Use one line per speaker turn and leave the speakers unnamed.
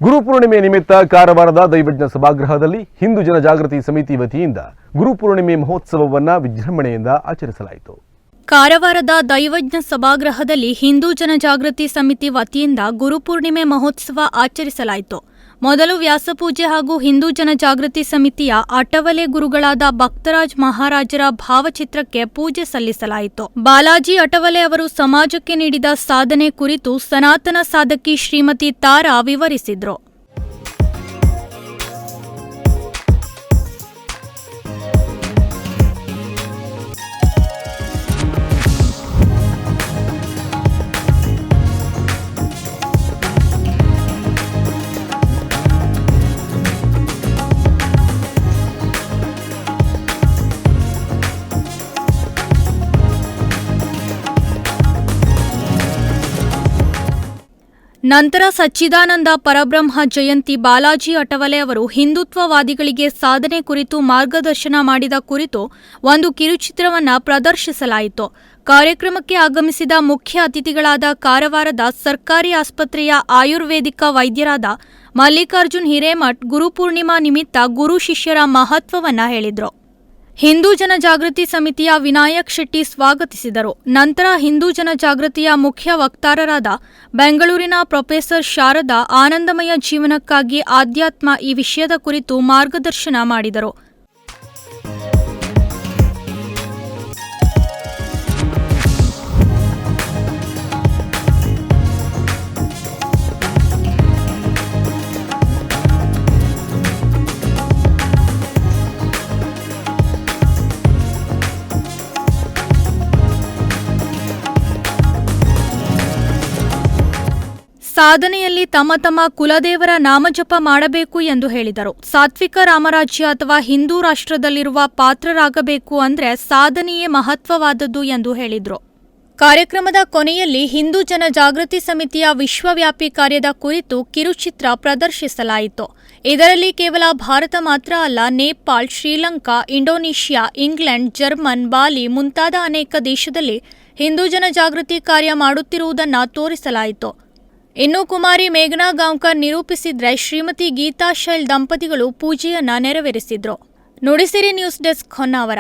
ಗುರುಪೂರ್ಣಿಮೆ ನಿಮಿತ್ತ ಕಾರವಾರದ ದೈವಜ್ಞ ಸಭಾಗೃಹದಲ್ಲಿ ಹಿಂದೂ ಜನಜಾಗೃತಿ ಸಮಿತಿ ವತಿಯಿಂದ ಗುರುಪೂರ್ಣಿಮೆ ಮಹೋತ್ಸವವನ್ನು ವಿಜೃಂಭಣೆಯಿಂದ ಆಚರಿಸಲಾಯಿತು.
ಕಾರವಾರದ ದೈವಜ್ಞ ಸಭಾಗೃಹದಲ್ಲಿ ಹಿಂದೂ ಜನಜಾಗೃತಿ ಸಮಿತಿ ವತಿಯಿಂದ ಗುರುಪೂರ್ಣಿಮೆ ಮಹೋತ್ಸವ ಆಚರಿಸಲಾಯಿತು. ಮೊದಲು ವ್ಯಾಸಪೂಜೆ ಹಾಗೂ ಹಿಂದೂ ಜನಜಾಗೃತಿ ಸಮಿತಿಯ ಅಟವಲೆ ಗುರುಗಳಾದ ಭಕ್ತರಾಜ್ ಮಹಾರಾಜರ ಭಾವಚಿತ್ರಕ್ಕೆ ಪೂಜೆ ಸಲ್ಲಿಸಲಾಯಿತು. ಬಾಲಾಜಿ ಅಟವಲೆ ಅವರು ಸಮಾಜಕ್ಕೆ ನೀಡಿದ ಸಾಧನೆ ಕುರಿತು ಸನಾತನ ಸಾಧಕಿ ಶ್ರೀಮತಿ ತಾರಾ ವಿವರಿಸಿದರು. ನಂತರ ಸಚ್ಚಿದಾನಂದ ಪರಬ್ರಹ್ಮ ಜಯಂತಿ ಬಾಲಾಜಿ ಅಟವಲೆ ಅವರು ಹಿಂದುತ್ವವಾದಿಗಳಿಗೆ ಸಾಧನೆ ಕುರಿತು ಮಾರ್ಗದರ್ಶನ ಮಾಡಿದ ಕುರಿತು ಒಂದು ಕಿರುಚಿತ್ರವನ್ನು ಪ್ರದರ್ಶಿಸಲಾಯಿತು. ಕಾರ್ಯಕ್ರಮಕ್ಕೆ ಆಗಮಿಸಿದ ಮುಖ್ಯ ಅತಿಥಿಗಳಾದ ಕಾರವಾರದ ಸರ್ಕಾರಿ ಆಸ್ಪತ್ರೆಯ ಆಯುರ್ವೇದಿಕ ವೈದ್ಯರಾದ ಮಲ್ಲಿಕಾರ್ಜುನ್ ಹಿರೇಮಠ್ ಗುರುಪೂರ್ಣಿಮಾ ನಿಮಿತ್ತ ಗುರು ಶಿಷ್ಯರ ಮಹತ್ವವನ್ನು ಹೇಳಿದರು. ಹಿಂದೂ ಜನಜಾಗೃತಿ ಸಮಿತಿಯ ವಿನಾಯಕ್ ಶೆಟ್ಟಿ ಸ್ವಾಗತಿಸಿದರು. ನಂತರ ಹಿಂದೂ ಜನಜಾಗೃತಿಯ ಮುಖ್ಯ ವಕ್ತಾರರಾದ ಬೆಂಗಳೂರಿನ ಪ್ರೊಫೆಸರ್ ಶಾರದಾ ಆನಂದಮಯ ಜೀವನಕ್ಕಾಗಿ ಆಧ್ಯಾತ್ಮ ಈ ವಿಷಯದ ಕುರಿತು ಮಾರ್ಗದರ್ಶನ ಮಾಡಿದರು. ಸಾಧನೆಯಲ್ಲಿ ತಮ್ಮ ತಮ್ಮ ಕುಲದೇವರ ನಾಮಜಪ ಮಾಡಬೇಕು ಎಂದು ಹೇಳಿದರು. ಸಾತ್ವಿಕ ರಾಮರಾಜ್ಯ ಅಥವಾ ಹಿಂದೂ ರಾಷ್ಟ್ರದಲ್ಲಿರುವ ಪಾತ್ರರಾಗಬೇಕು ಅಂದ್ರೆ ಸಾಧನೆಯೇ ಮಹತ್ವವಾದದ್ದು ಎಂದು ಹೇಳಿದರು. ಕಾರ್ಯಕ್ರಮದ ಕೊನೆಯಲ್ಲಿ ಹಿಂದೂ ಜನಜಾಗೃತಿ ಸಮಿತಿಯ ವಿಶ್ವವ್ಯಾಪಿ ಕಾರ್ಯದ ಕುರಿತು ಕಿರುಚಿತ್ರ ಪ್ರದರ್ಶಿಸಲಾಯಿತು. ಇದರಲ್ಲಿ ಕೇವಲ ಭಾರತ ಮಾತ್ರ ಅಲ್ಲ, Nepal, Sri Lanka, Indonesia, England, German, Bali ಮುಂತಾದ ಅನೇಕ ದೇಶದಲ್ಲಿ ಹಿಂದೂ ಜನಜಾಗೃತಿ ಕಾರ್ಯ ಮಾಡುತ್ತಿರುವುದನ್ನು ತೋರಿಸಲಾಯಿತು. ಇನ್ನು ಕುಮಾರಿ ಮೇಘನಾ ಗಾಂವ್ಕರ್ ನಿರೂಪಿಸಿದ್ರೆ ಶ್ರೀಮತಿ ಗೀತಾ ಶೈಲ್ ದಂಪತಿಗಳು ಪೂಜೆಯನ್ನ ನೆರವೇರಿಸಿದ್ರು. Nudisiri news desk Honnavar.